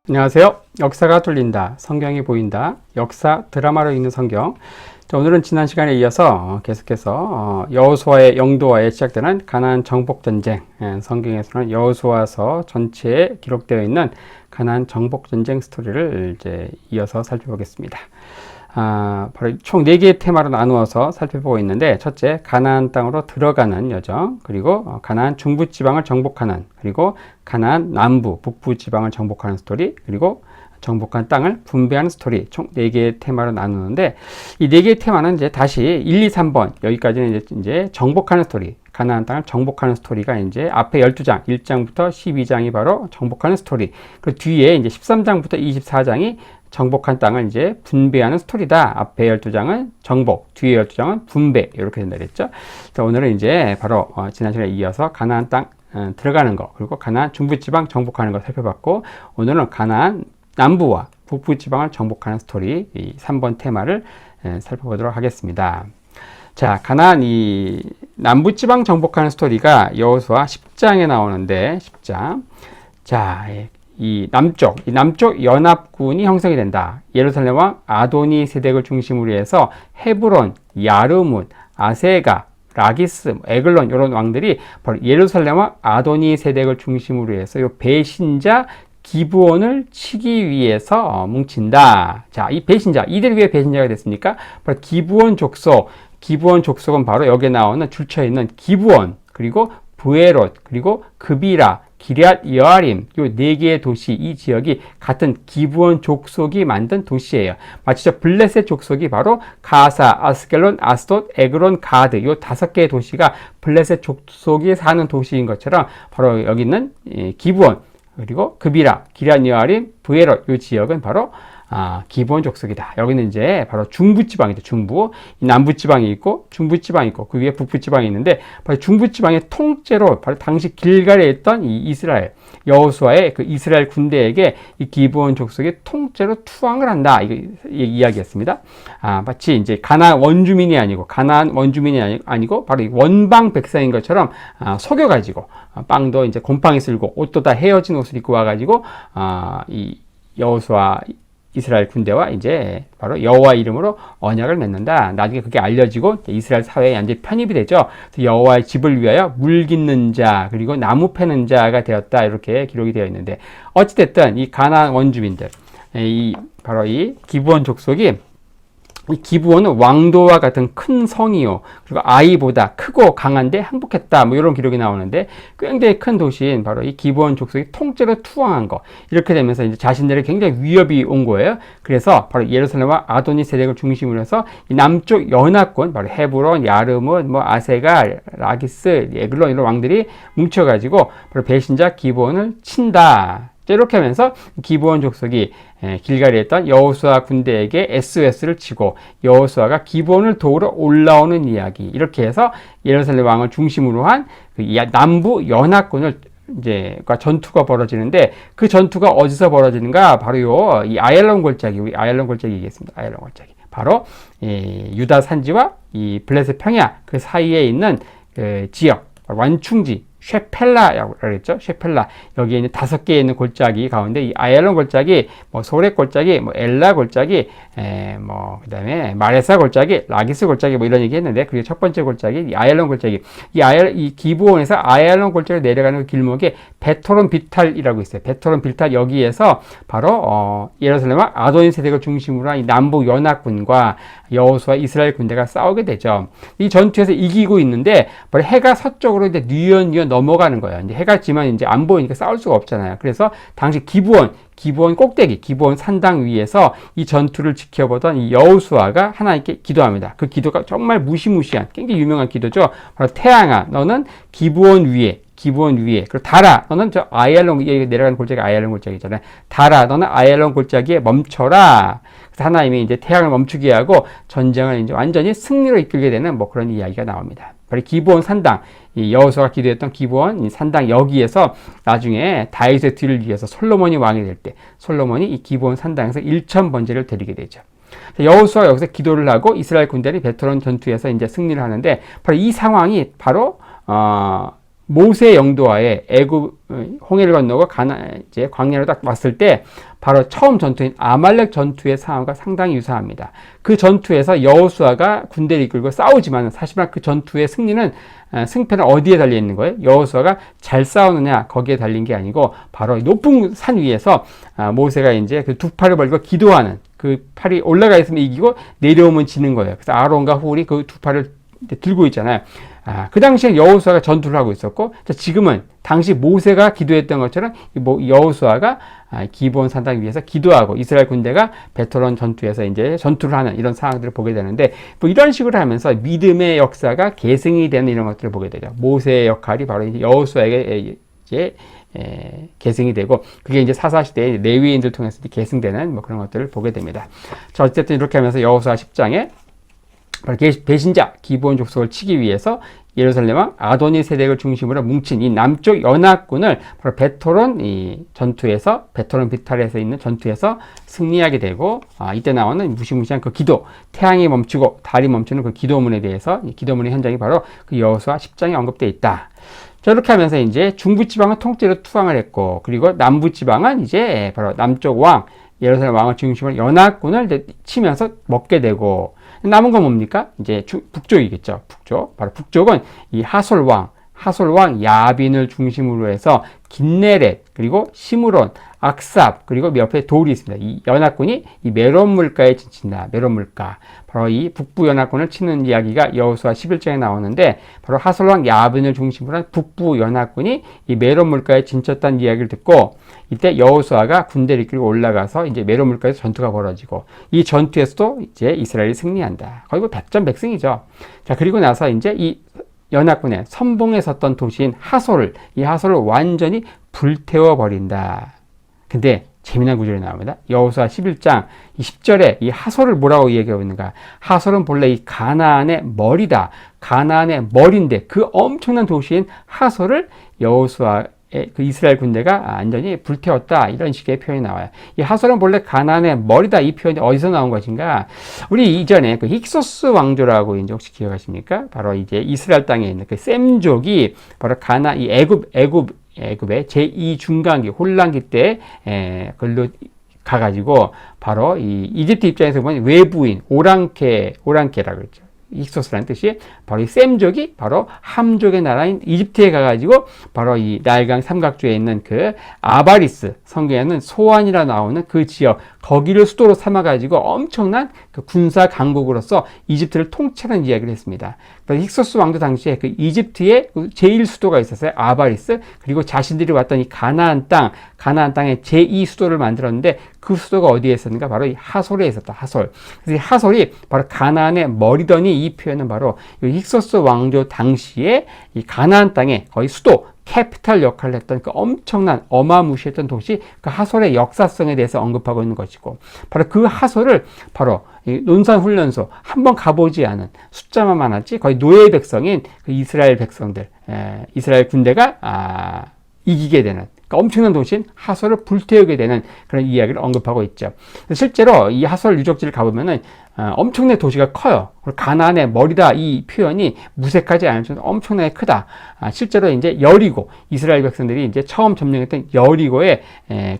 안녕하세요. 역사가 뚫린다. 성경이 보인다. 역사 드라마로 읽는 성경. 자, 오늘은 지난 시간에 이어서 계속해서 여호수아의 영도와에 시작되는 가나안 정복 전쟁. 성경에서는 여호수아서 전체에 기록되어 있는 가나안 정복 전쟁 스토리를 이제 이어서 살펴보겠습니다. 바로 총 4개의 테마로 나누어서 살펴보고 있는데, 첫째, 가나안 땅으로 들어가는 여정, 그리고 가나안 중부 지방을 정복하는, 그리고 가나안 남부, 북부 지방을 정복하는 스토리, 그리고 정복한 땅을 분배하는 스토리, 총 4개의 테마로 나누는데, 이 4개의 테마는 이제 다시 1, 2, 3번, 여기까지는 이제 정복하는 스토리, 가나안 땅을 정복하는 스토리가 이제 앞에 12장, 1장부터 12장이 바로 정복하는 스토리, 그 뒤에 이제 13장부터 24장이 정복한 땅을 이제 분배하는 스토리다. 앞에 12장은 정복, 뒤에 12장은 분배, 이렇게 된다 그랬죠. 자, 오늘은 이제 바로 지난 시간에 이어서 가나안 땅 들어가는 거, 그리고 가나안 중부지방 정복하는 거 살펴봤고, 오늘은 가나안 남부와 북부지방을 정복하는 스토리, 이 3번 테마를 살펴보도록 하겠습니다. 자, 가나안 이 남부지방 정복하는 스토리가 여호수아 10장에 나오는데, 10장. 자, 이 남쪽 연합군이 형성이 된다. 예루살렘 왕 아도니 세덱을 중심으로 해서 헤브론, 야르문, 아세가, 라기스, 에글론 이런 왕들이 바로 예루살렘 왕 아도니 세덱을 중심으로 해서 이 배신자 기브온을 치기 위해서 뭉친다. 자, 이 배신자, 이들이 왜 배신자가 됐습니까? 바로 기브온 족속은 바로 여기에 나오는 줄쳐 있는 기브온, 그리고 브에롯, 그리고 그비라, 기럇 여아림, 요 4개의 도시, 이 지역이 같은 기브온 족속이 만든 도시예요. 마치 저 블레셋 족속이 바로 가사, 아스켈론, 아스돗, 에그론, 가드, 요 5개의 도시가 블레셋 족속이 사는 도시인 것처럼 바로 여기 있는 기브온, 그리고 그비라, 기럇 여아림, 브에롯, 요 지역은 바로 기브온 족속이다. 여기는 이제 바로 중부지방이죠. 중부. 남부지방이 있고, 중부지방이 있고, 그 위에 북부지방이 있는데, 바로 중부지방의 통째로, 바로 당시 길갈에 있던 이 이스라엘, 여호수아의 그 이스라엘 군대에게 이 기브온 족속이 통째로 투항을 한다. 이거 이야기했습니다. 마치 이제 가나안 원주민이 아니고, 바로 이 원방 백성인 것처럼, 속여가지고, 빵도 이제 곰팡이 쓸고, 옷도 다 헤어진 옷을 입고 와가지고, 이 여호수아 이스라엘 군대와 이제 바로 여호와 이름으로 언약을 맺는다. 나중에 그게 알려지고 이스라엘 사회에 완전히 편입이 되죠. 그래서 여호와의 집을 위하여 물 깃는 자, 그리고 나무 패는 자가 되었다. 이렇게 기록이 되어 있는데, 어찌됐든 이 가나안 원주민들, 바로 이 기브온 족속이, 이 기브온은 왕도와 같은 큰 성이요, 그리고 아이보다 크고 강한데 항복했다, 뭐 이런 기록이 나오는데, 굉장히 큰 도시인 바로 이 기브온 족속이 통째로 투항한 거, 이렇게 되면서 이제 자신들에게 굉장히 위협이 온 거예요. 그래서 바로 예루살렘과 아도니 세덱을 중심으로 해서 이 남쪽 연합군, 바로 헤브론, 야르문, 뭐 아세가, 라기스, 에글론 이런 왕들이 뭉쳐가지고 바로 배신자 기브온을 친다. 이렇게 하면서 기브온 족속이 길갈에 있던 여호수아 군대에게 SOS를 치고 여호수아가 기브온을 도우러 올라오는 이야기, 이렇게 해서 예루살렘 왕을 중심으로 한 그 남부 연합군을 이제 전투가 벌어지는데, 그 전투가 어디서 벌어지는가? 바로 이 아얄론 골짜기, 우리 아얄론 골짜기 얘기했습니다. 아얄론 골짜기. 바로 유다 산지와 이 블레셋 평야 그 사이에 있는 그 지역, 완충지, 쉐펠라라고 그랬죠. 쉐펠라. 여기에 있는 5개에 있는 골짜기 가운데 이 아얄론 골짜기, 뭐 소렉 골짜기, 뭐 엘라 골짜기, 그다음에 마레사 골짜기, 라기스 골짜기, 뭐 이런 얘기 했는데, 그게 첫 번째 골짜기, 이 아얄론 골짜기. 이 기브온에서 아얄론 골짜기로 내려가는 그 길목에 베토론 비탈이라고 있어요. 베토론 비탈, 여기에서 바로 예루살렘과 아도니 세덱을 중심으로 한 이 남부 연합군과 여호수아 이스라엘 군대가 싸우게 되죠. 이 전투에서 이기고 있는데, 바로 해가 서쪽으로 이제 뉘엿뉘엿 넘어가는 거예요. 이제 해가 지면 이제 안 보이니까 싸울 수가 없잖아요. 그래서 당시 기브온 꼭대기, 기브온 산당 위에서 이 전투를 지켜보던 이 여호수아가 하나님께 기도합니다. 그 기도가 정말 무시무시한, 굉장히 유명한 기도죠. 바로 태양아, 너는 기브온 위에, 그리고 달아, 너는 저 아얄론, 내려가는 골짜기 아얄론 골짜기잖아요. 달아, 너는 아얄론 골짜기에 멈춰라. 그래서 하나님이 이제 태양을 멈추게 하고 전쟁을 이제 완전히 승리로 이끌게 되는 뭐 그런 이야기가 나옵니다. 바로 기브온 산당, 이 여호수아가 기도했던 기브온 산당, 여기에서 나중에 다윗의 뒤를 이어서 솔로몬이 왕이 될 때 솔로몬이 이 기브온 산당에서 1천 번제를 드리게 되죠. 여호수아가 여기서 기도를 하고 이스라엘 군대는 베토론 전투에서 이제 승리를 하는데, 바로 이 상황이 바로 모세 영도하에 애굽 홍해를 건너고 이제 광야로 딱 왔을 때 바로 처음 전투인 아말렉 전투의 상황과 상당히 유사합니다. 그 전투에서 여호수아가 군대를 이끌고 싸우지만 사실은 그 전투의 승패는 어디에 달려 있는 거예요? 여호수아가 잘 싸우느냐 거기에 달린 게 아니고 바로 높은 산 위에서 모세가 이제 그 두 팔을 벌리고 기도하는, 그 팔이 올라가 있으면 이기고 내려오면 지는 거예요. 그래서 아론과 훌이 그 두 팔을 들고 있잖아요. 그 당시에 여호수아가 전투를 하고 있었고, 지금은 당시 모세가 기도했던 것처럼 여호수아가 기브온 산당 위에서 기도하고 이스라엘 군대가 베토론 전투에서 이제 전투를 하는 이런 상황들을 보게 되는데, 뭐 이런 식으로 하면서 믿음의 역사가 계승이 되는 이런 것들을 보게 되죠. 모세의 역할이 바로 이제 여호수아에게 이제 계승이 되고, 그게 이제 사사시대의 레위인들 통해서 계승되는 뭐 그런 것들을 보게 됩니다. 자, 어쨌든 이렇게 하면서 여호수아 10장에 배신자 기브온 족속을 치기 위해서 예루살렘 왕 아도니 세덱을 중심으로 뭉친 이 남쪽 연합군을 바로 베토론 이 전투에서, 베토론 비탈에서 있는 전투에서 승리하게 되고, 이때 나오는 무시무시한 그 기도, 태양이 멈추고 달이 멈추는 그 기도문에 대해서, 이 기도문의 현장이 바로 그 여호수아 10장에 언급되어 있다. 자, 이렇게 하면서 이제 중부지방은 통째로 투항을 했고, 그리고 남부지방은 이제 바로 남쪽 왕 예루살렘 왕을 중심으로 연합군을 치면서 먹게 되고, 남은 건 뭡니까? 이제 북쪽이겠죠. 북쪽. 바로 북쪽은 이 하솔 왕 야빈을 중심으로 해서 긴네렛, 그리고 시므론, 악삽, 그리고 옆에 돌이 있습니다. 이 연합군이 이 메론 물가에 진친다. 메론 물가. 바로 이 북부 연합군을 치는 이야기가 여호수아 11장에 나오는데, 바로 하솔 왕 야빈을 중심으로 한 북부 연합군이 이 메론 물가에 진쳤다는 이야기를 듣고, 이때 여호수아가 군대를 이끌고 올라가서 이제 메론 물가에서 전투가 벌어지고, 이 전투에서도 이제 이스라엘이 승리한다. 거의 뭐 백전백승이죠. 자, 그리고 나서 이제 이 연합군의 선봉에 섰던 도시인 이 하솔을 완전히 불태워 버린다. 근데 재미난 구절이 나옵니다. 여호수아 11장 10절에 이 하솔을 뭐라고 얘기하고 있는가? 하솔은 본래 이 가나안의 머리다. 가나안의 머리인데 그 엄청난 도시인 하솔을 여호수아 그 이스라엘 군대가 완전히 불태웠다, 이런 식의 표현이 나와요. 이 하솔은 본래 가나안의 머리다, 이 표현이 어디서 나온 것인가? 우리 이전에 그 힉소스 왕조라고 이제 혹시 기억하십니까? 바로 이제 이스라엘 땅에 있는 그 셈족이 바로 이 애굽의 제2 중간기 혼란기 때 걸로 가가지고 바로 이 이집트 입장에서 보면 외부인 오랑캐라고 그랬죠. 힉소스라는 뜻이 바로 이 셈족이 바로 함족의 나라인 이집트에 가가지고 바로 이 나일강 삼각주에 있는 그 아바리스, 성경에는 소안이라 나오는 그 지역, 거기를 수도로 삼아가지고 엄청난 그 군사 강국으로서 이집트를 통치하는 이야기를 했습니다. 그래서 힉소스 왕조 당시에 그 이집트의 제1 수도가 있었어요. 아바리스. 그리고 자신들이 왔던 이 가나안 땅의 제2 수도를 만들었는데, 그 수도가 어디에 있었는가? 바로 이 하솔에 있었다. 하솔. 그래서 이 하솔이 바로 가나안의 머리더니, 이 표현은 바로 이 힉소스 왕조 당시에 이 가나안 땅의 거의 수도, 캐피탈 역할을 했던 그 엄청난 어마무시했던 도시, 그 하솔의 역사성에 대해서 언급하고 있는 것이고, 바로 그 하솔을 바로 이 논산훈련소, 한번 가보지 않은, 숫자만 많았지 거의 노예 백성인 그 이스라엘 백성들, 이스라엘 군대가 이기게 되는 그 엄청난 도시인 하솔을 불태우게 되는 그런 이야기를 언급하고 있죠. 실제로 이 하솔 유적지를 가보면은 엄청난 도시가 커요. 가나안의 머리다, 이 표현이 무색하지 않을 정도로 엄청나게 크다. 실제로 이제 여리고, 이스라엘 백성들이 이제 처음 점령했던 여리고의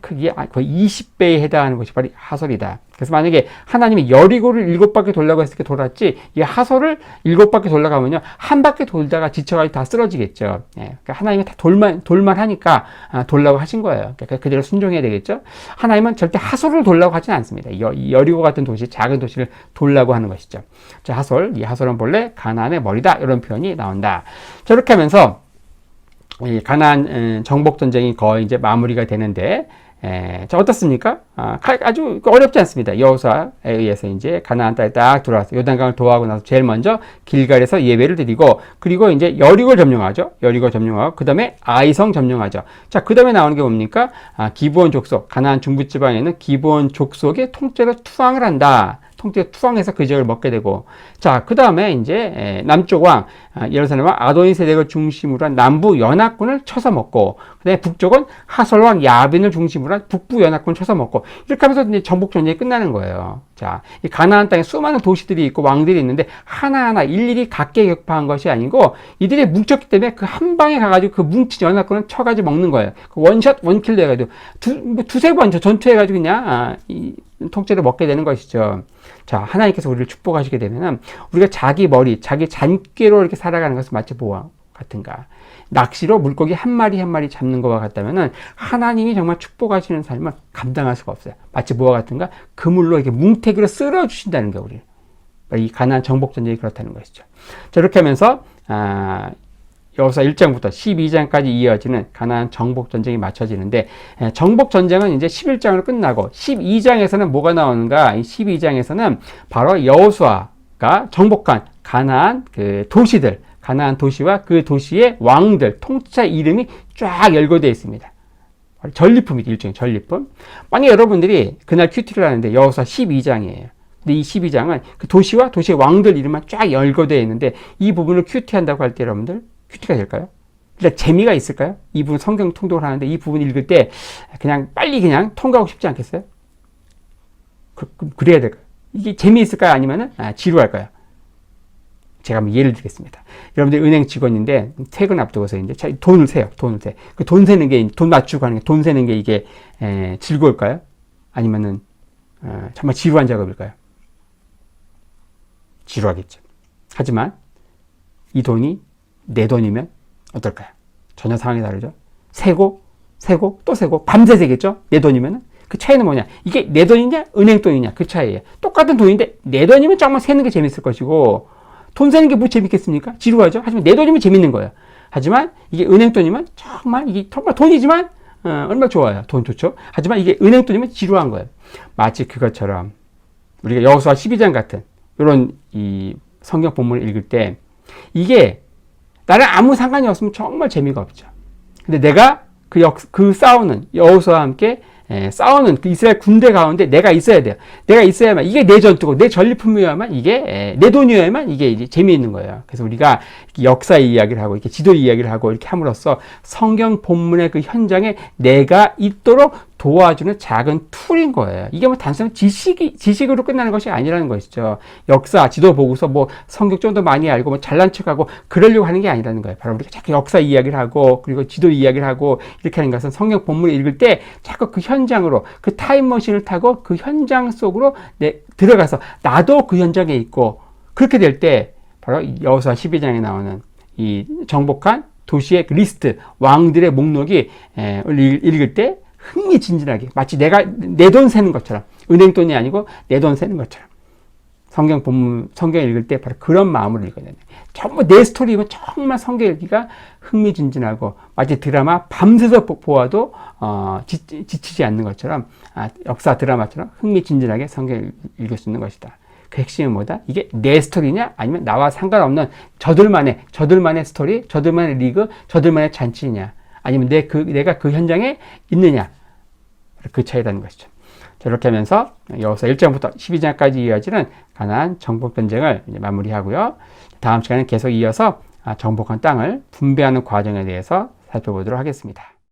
크기에 거의 20배에 해당하는 것이 바로 하솔이다. 그래서 만약에 하나님이 여리고를 7바퀴 돌라고 했을 때 돌았지, 이 하솔을 7바퀴 돌아가면요, 한 바퀴 돌다가 지쳐가지고 다 쓰러지겠죠. 그러니까 하나님이 다 돌만 하니까 돌라고 하신 거예요. 그러니까 그대로 순종해야 되겠죠. 하나님은 절대 하솔을 돌라고 하진 않습니다. 여리고 같은 도시, 작은 도시를 돌라고 하는 것이죠. 자, 이 하솔은 본래 가나안의 머리다, 이런 표현이 나온다. 자, 이렇게 하면서 이 가나안 정복 전쟁이 거의 이제 마무리가 되는데, 자, 어떻습니까? 아주 어렵지 않습니다. 여호수아에 의해서 이제 가나안 땅에 딱 들어와서 요단강을 도하고 나서 제일 먼저 길갈에서 예배를 드리고, 그리고 이제 여리고를 점령하죠. 여리고 점령하고, 그 다음에 아이성 점령하죠. 자, 그 다음에 나오는 게 뭡니까? 기브온 족속, 가나안 중부지방에 있는 기브온 족속의 통째로 투항을 한다. 통째 투항해서 그 지역을 먹게 되고, 자, 그 다음에 이제 남쪽 왕 예루살렘 왕 아도니세덱을 중심으로 한 남부 연합군을 쳐서 먹고, 그다음에 북쪽은 하솔 왕 야빈을 중심으로 한 북부 연합군을 쳐서 먹고, 이렇게 하면서 이제 정복 전쟁이 끝나는 거예요. 자, 이 가나안 땅에 수많은 도시들이 있고 왕들이 있는데 하나하나 일일이 각계격파한 것이 아니고 이들이 뭉쳤기 때문에 그 한 방에 가가지고 그 뭉친 연합군을 쳐가지고 먹는 거예요. 그 원샷 원킬로 해가지고 두세 번 전투해가지고 그냥 이 통째로 먹게 되는 것이죠. 자, 하나님께서 우리를 축복하시게 되면은 우리가 자기 머리, 자기 잔꾀로 이렇게 살아가는 것은 마치 뭐와 같은가? 낚시로 물고기 한 마리 한 마리 잡는 것과 같다면은 하나님이 정말 축복하시는 삶을 감당할 수가 없어요. 마치 뭐와 같은가? 그물로 이렇게 뭉태기로 쓸어 주신다는 거 우리. 이 가나안 정복 전쟁이 그렇다는 것이죠. 자, 이렇게 하면서 여호수아 1장부터 12장까지 이어지는 가나안 정복 전쟁이 맞춰지는데, 정복 전쟁은 이제 11장으로 끝나고 12장에서는 뭐가 나오는가? 이 12장에서는 바로 여호수아가 정복한 가나안 그 도시들, 가나안 도시와 그 도시의 왕들, 통치자 이름이 쫙 열거되어 있습니다. 전리품이죠. 일종의 전리품. 만약 여러분들이 그날 큐티를 하는데 여호수아 12장이에요. 근데 이 12장은 그 도시와 도시의 왕들 이름만 쫙 열거되어 있는데, 이 부분을 큐티한다고 할 때 여러분들 큐티가 될까요? 일단 재미가 있을까요? 이 부분 성경 통독을 하는데 이 부분 읽을 때 그냥 빨리 그냥 통과하고 싶지 않겠어요? 그래야 될까요? 이게 재미있을까요? 아니면은 지루할까요? 제가 한번 예를 들겠습니다. 여러분들 은행 직원인데 퇴근 앞두고서 이제 돈을 세요. 돈을 세. 그 돈 세는 게, 돈 맞추고 하는 게, 돈 세는 게 이게 즐거울까요? 아니면은 정말 지루한 작업일까요? 지루하겠죠. 하지만 이 돈이 내 돈이면 어떨까요? 전혀 상황이 다르죠. 세고 또 세고 밤새 세겠죠. 내 돈이면은. 그 차이는 뭐냐? 이게 내 돈이냐 은행 돈이냐 그 차이예요. 똑같은 돈인데 내 돈이면 정말 세는 게 재밌을 것이고, 돈 세는 게 뭐 재밌겠습니까? 지루하죠. 하지만 내 돈이면 재밌는 거예요. 하지만 이게 은행 돈이면 이게 정말 돈이지만 얼마나 좋아요. 돈 좋죠. 하지만 이게 은행 돈이면 지루한 거예요. 마치 그것처럼 우리가 여호수아 12장 같은 이런 이 성경 본문을 읽을 때 이게 나랑 아무 상관이 없으면 정말 재미가 없죠. 근데 내가 그 싸우는 여호수아와 함께 싸우는 그 이스라엘 군대 가운데 내가 있어야 돼요. 내가 있어야만 이게 내 전투고 내 전리품이어야만 이게 내 돈이어야만 이게 이제 재미있는 거예요. 그래서 우리가 역사 이야기를 하고 이렇게 지도 이야기를 하고 이렇게 함으로써 성경 본문의 그 현장에 내가 있도록 도와주는 작은 툴인 거예요. 이게 뭐 단순한 지식으로 끝나는 것이 아니라는 것이죠. 역사, 지도 보고서 뭐 성경 좀 더 많이 알고 뭐 잘난 척하고 그러려고 하는 게 아니라는 거예요. 바로 우리가 자꾸 역사 이야기를 하고 그리고 지도 이야기를 하고 이렇게 하는 것은 성경 본문을 읽을 때 자꾸 그 현장으로 그 타임머신을 타고 그 현장 속으로 들어가서 나도 그 현장에 있고, 그렇게 될 때 바로 여호수아 12장에 나오는 이 정복한 도시의 그 리스트, 왕들의 목록이 읽을 때 흥미진진하게 마치 내가 내 돈 세는 것처럼, 은행 돈이 아니고 내 돈 세는 것처럼 성경 읽을 때 바로 그런 마음으로 읽어야 돼요. 전부 내 스토리면 정말 성경 읽기가 흥미진진하고 마치 드라마 밤새서 보아도 지치지 않는 것처럼, 역사 드라마처럼 흥미진진하게 성경 읽을 수 있는 것이다. 그 핵심은 뭐다? 이게 내 스토리냐 아니면 나와 상관없는 저들만의 스토리, 저들만의 리그, 저들만의 잔치냐, 아니면 내가 그 현장에 있느냐, 그 차이라는 것이죠. 자, 이렇게 하면서 여호수아 1장부터 12장까지 이어지는 가나안 정복 전쟁을 이제 마무리하고요. 다음 시간에 계속 이어서 정복한 땅을 분배하는 과정에 대해서 살펴보도록 하겠습니다.